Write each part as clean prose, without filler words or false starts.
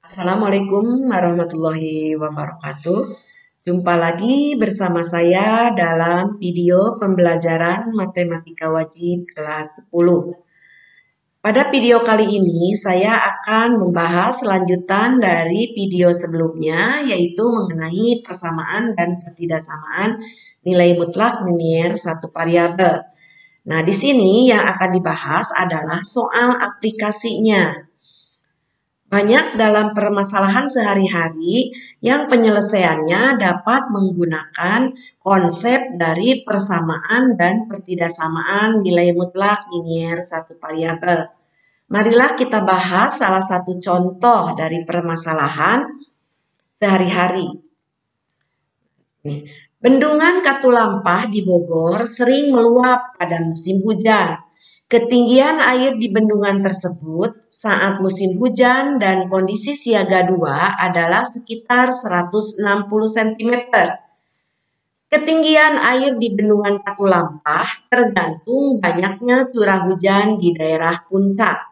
Assalamualaikum warahmatullahi wabarakatuh. Jumpa lagi bersama saya dalam video pembelajaran matematika wajib kelas 10. Pada video kali ini saya akan membahas lanjutan dari video sebelumnya, yaitu mengenai persamaan dan ketidaksamaan nilai mutlak linier satu variabel. Nah, di sini yang akan dibahas adalah soal aplikasinya. Banyak dalam permasalahan sehari-hari yang penyelesaiannya dapat menggunakan konsep dari persamaan dan ketidaksamaan nilai mutlak linier satu variabel. Marilah kita bahas salah satu contoh dari permasalahan sehari-hari. Bendungan Katulampa di Bogor sering meluap pada musim hujan. Ketinggian air di bendungan tersebut saat musim hujan dan kondisi siaga 2 adalah sekitar 160 cm. Ketinggian air di bendungan Katulampa tergantung banyaknya curah hujan di daerah puncak.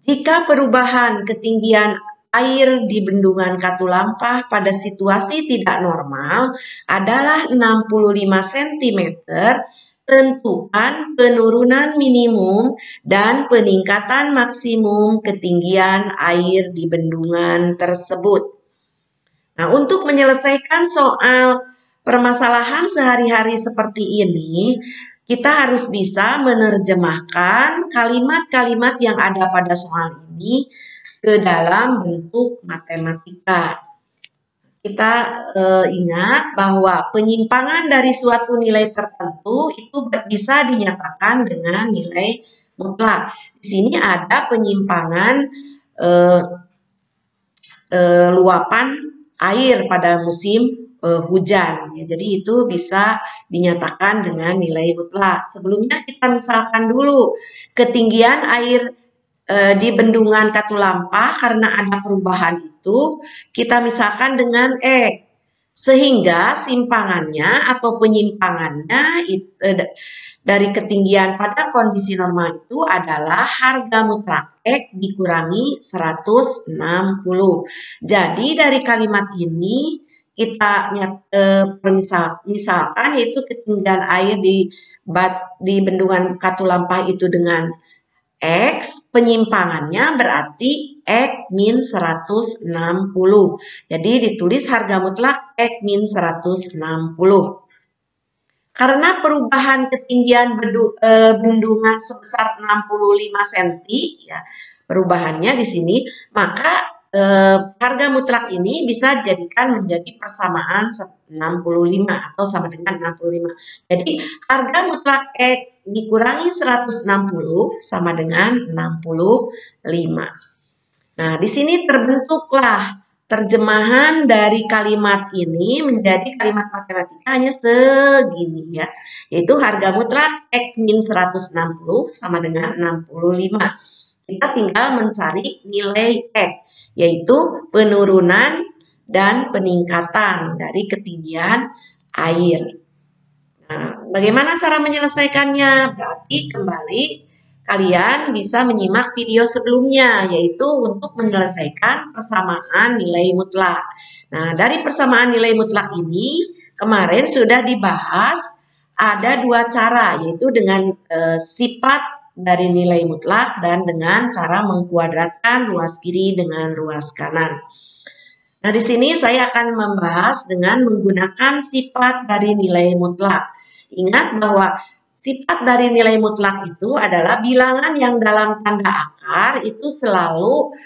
Jika perubahan ketinggian air di bendungan Katulampa pada situasi tidak normal adalah 65 cm, tentukan penurunan minimum dan peningkatan maksimum ketinggian air di bendungan tersebut. Nah, untuk menyelesaikan soal permasalahan sehari-hari seperti ini, kita harus bisa menerjemahkan kalimat-kalimat yang ada pada soal ini ke dalam bentuk matematika. Kita ingat bahwa penyimpangan dari suatu nilai tertentu itu bisa dinyatakan dengan nilai mutlak. Di sini ada penyimpangan luapan air pada musim hujan. Ya, jadi itu bisa dinyatakan dengan nilai mutlak. Sebelumnya kita misalkan dulu ketinggian air di bendungan Katulampa karena ada perubahan itu, kita misalkan dengan X. Sehingga simpangannya atau penyimpangannya dari ketinggian pada kondisi normal itu adalah harga mutlak X dikurangi 160. Jadi dari kalimat ini kita misalkan yaitu ketinggian air di bendungan Katulampa itu dengan X, penyimpangannya berarti X min 160. Jadi ditulis harga mutlak X min 160. Karena perubahan ketinggian bendungan sebesar 65 cm, ya, perubahannya di sini, maka harga mutlak ini bisa dijadikan menjadi persamaan 65 atau sama dengan 65. Jadi harga mutlak X dikurangi 160 sama dengan 65. Nah, di sini terbentuklah terjemahan dari kalimat ini menjadi kalimat matematika hanya segini, ya. Yaitu harga mutlak X min 160 sama dengan 65. Kita tinggal mencari nilai X, yaitu penurunan dan peningkatan dari ketinggian air. Nah, bagaimana cara menyelesaikannya? Berarti kembali kalian bisa menyimak video sebelumnya, yaitu untuk menyelesaikan persamaan nilai mutlak. Nah, dari persamaan nilai mutlak ini kemarin sudah dibahas ada dua cara, yaitu dengan sifat dari nilai mutlak dan dengan cara mengkuadratkan ruas kiri dengan ruas kanan. Nah, di sini saya akan membahas dengan menggunakan sifat dari nilai mutlak. Ingat bahwa sifat dari nilai mutlak itu adalah bilangan yang dalam tanda akar itu selalu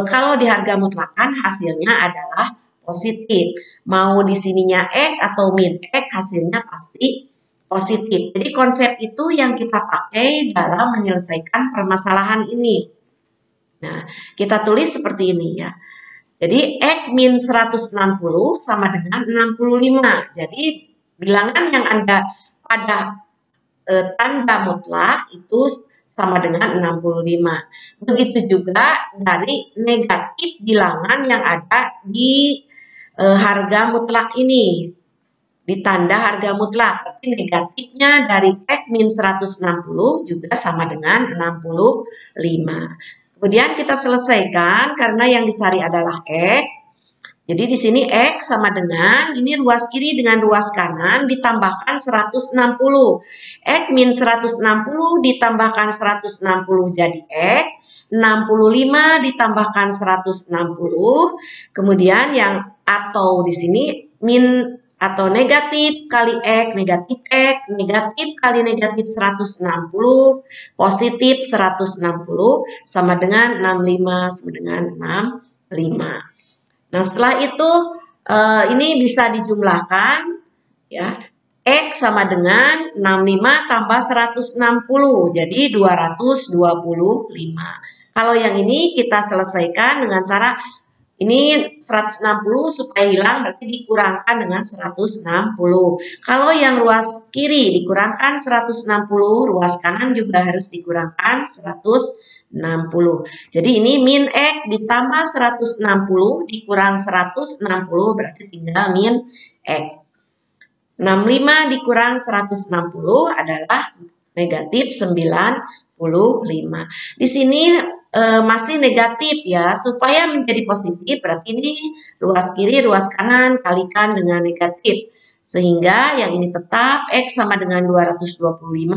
kalau di harga mutlakan hasilnya adalah positif. Mau di sininya X atau min X hasilnya pasti positif. Jadi konsep itu yang kita pakai dalam menyelesaikan permasalahan ini. Nah, kita tulis seperti ini, ya. Jadi X min 160 sama dengan 65. Jadi bilangan yang ada pada tanda mutlak itu sama dengan 65. Begitu juga dari negatif bilangan yang ada di harga mutlak ini. Di tanda harga mutlak. Berarti negatifnya dari X min 160 juga sama dengan 65. Kemudian kita selesaikan karena yang dicari adalah X. Jadi di sini X sama dengan, ini ruas kiri dengan ruas kanan ditambahkan 160. X min 160 ditambahkan 160 jadi X. 65 ditambahkan 160. Kemudian yang atau di sini min atau negatif kali X, negatif X, negatif kali negatif 160, positif 160, sama dengan 65, sama dengan 65. Nah, setelah itu ini bisa dijumlahkan, ya. X sama dengan 65 tambah 160, jadi 225. Kalau yang ini kita selesaikan dengan cara ini 160 supaya hilang berarti dikurangkan dengan 160. Kalau yang ruas kiri dikurangkan 160, ruas kanan juga harus dikurangkan 160. Jadi ini min X ditambah 160 dikurang 160 berarti tinggal min X. 65 dikurang 160 adalah negatif 95. Di sini masih negatif ya, supaya menjadi positif berarti ini ruas kiri, ruas kanan kalikan dengan negatif. Sehingga yang ini tetap X sama dengan 225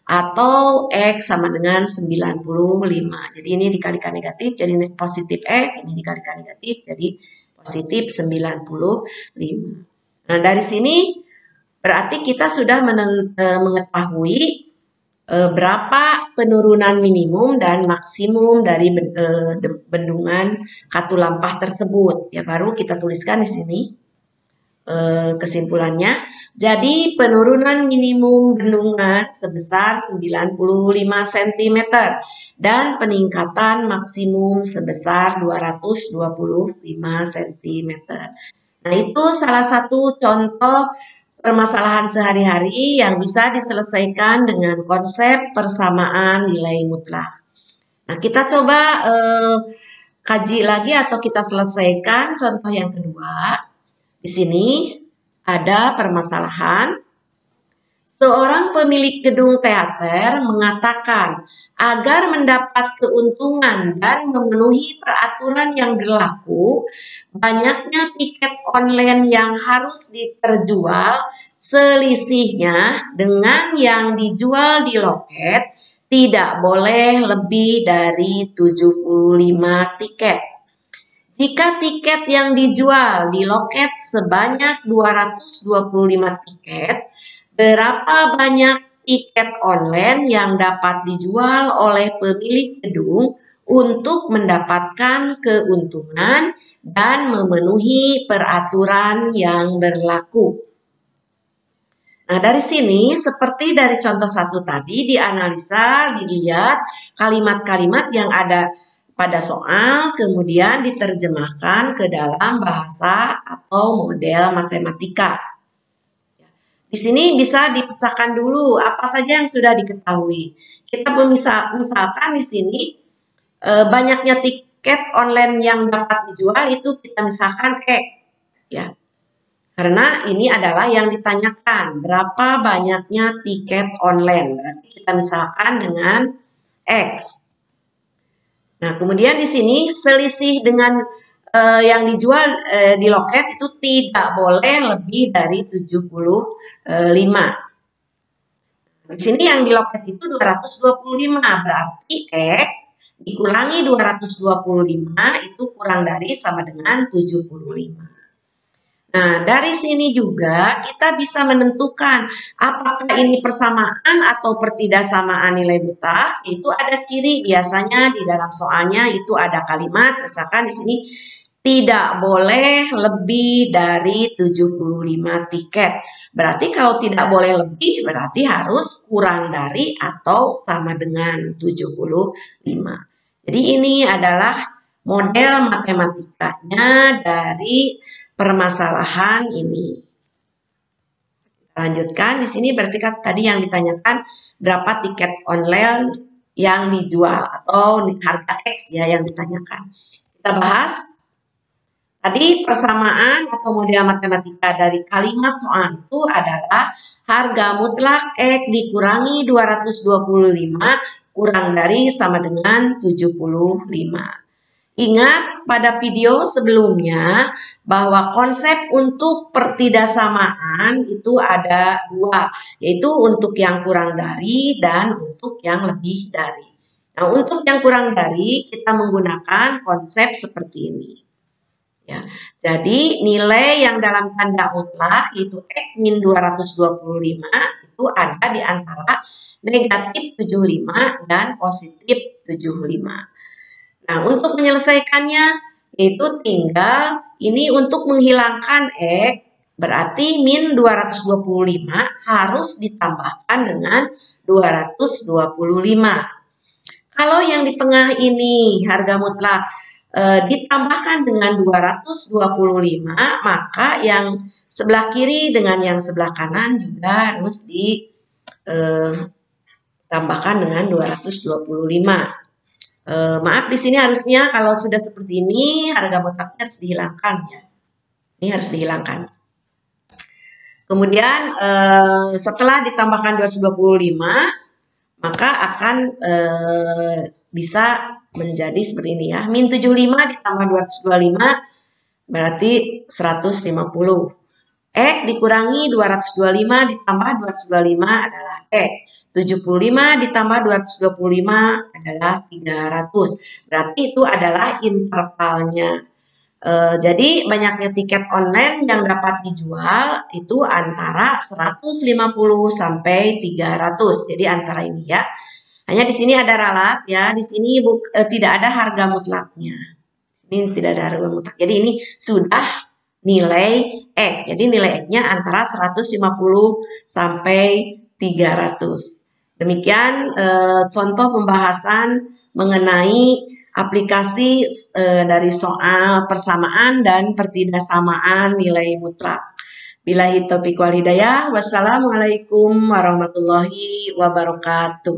atau X sama dengan 95. Jadi ini dikalikan negatif jadi positif X, ini dikalikan negatif jadi positif 95. Nah, dari sini berarti kita sudah mengetahui berapa penurunan minimum dan maksimum dari bendungan Katulampa tersebut. Ya, baru kita tuliskan di sini kesimpulannya. Jadi penurunan minimum bendungan sebesar 95 cm dan peningkatan maksimum sebesar 225 cm. Nah, itu salah satu contoh permasalahan sehari-hari yang bisa diselesaikan dengan konsep persamaan nilai mutlak. Nah, kita coba kaji lagi atau kita selesaikan contoh yang kedua. Di sini ada permasalahan. Seorang pemilik gedung teater mengatakan agar mendapat keuntungan dan memenuhi peraturan yang berlaku, banyaknya tiket online yang harus terjual, selisihnya dengan yang dijual di loket tidak boleh lebih dari 75 tiket. Jika tiket yang dijual di loket sebanyak 225 tiket, berapa banyak tiket online yang dapat dijual oleh pemilik gedung untuk mendapatkan keuntungan dan memenuhi peraturan yang berlaku? Nah, dari sini seperti dari contoh 1 tadi dianalisa, dilihat kalimat-kalimat yang ada pada soal, kemudian diterjemahkan ke dalam bahasa atau model matematika. Di sini bisa dipecahkan dulu apa saja yang sudah diketahui. Kita misalkan di sini banyaknya tiket online yang dapat dijual itu kita misalkan X, ya. Karena ini adalah yang ditanyakan, berapa banyaknya tiket online. Berarti kita misalkan dengan X. Nah, kemudian di sini selisih dengan yang dijual di loket itu tidak boleh lebih dari 75. Di sini yang di loket itu 225, berarti X dikurangi 225 itu kurang dari sama dengan 75. Nah, dari sini juga kita bisa menentukan apakah ini persamaan atau pertidaksamaan nilai mutlak. Itu ada ciri biasanya di dalam soalnya itu ada kalimat, misalkan di sini tidak boleh lebih dari 75 tiket. Berarti kalau tidak boleh lebih berarti harus kurang dari atau sama dengan 75. Jadi ini adalah model matematikanya dari permasalahan ini. Lanjutkan di sini berarti kan tadi yang ditanyakan berapa tiket online yang dijual atau harga X ya yang ditanyakan. Kita bahas. Tadi persamaan atau model matematika dari kalimat soal itu adalah harga mutlak X dikurangi 225 kurang dari sama dengan 75. Ingat pada video sebelumnya bahwa konsep untuk pertidaksamaan itu ada dua, yaitu untuk yang kurang dari dan untuk yang lebih dari. Nah, untuk yang kurang dari kita menggunakan konsep seperti ini. Ya, jadi nilai yang dalam tanda mutlak yaitu X min 225 itu ada di antara negatif 75 dan positif 75. Nah, untuk menyelesaikannya itu tinggal ini untuk menghilangkan X berarti min 225 harus ditambahkan dengan 225. Kalau yang di tengah ini harga mutlak ditambahkan dengan 225, maka yang sebelah kiri dengan yang sebelah kanan juga harus ditambahkan dengan 225. Maaf, di sini harusnya kalau sudah seperti ini harga mutlaknya harus dihilangkan ya. Ini harus dihilangkan. Kemudian setelah ditambahkan 225, maka akan bisa menjadi seperti ini ya. Min 75 ditambah 225 berarti 150. X dikurangi 225 ditambah 225 adalah X. 75 ditambah 225 adalah 300. Berarti itu adalah intervalnya. Jadi banyaknya tiket online yang dapat dijual itu antara 150 sampai 300. Jadi antara ini ya. Hanya di sini ada ralat ya, di sini tidak ada harga mutlaknya. Ini tidak ada harga mutlak. Jadi ini sudah nilai X. Jadi nilai X-nya antara 150 sampai 300. Demikian contoh pembahasan mengenai aplikasi dari soal persamaan dan pertidaksamaan nilai mutlak. Billahi taufiq wal hidayah. Wassalamualaikum warahmatullahi wabarakatuh.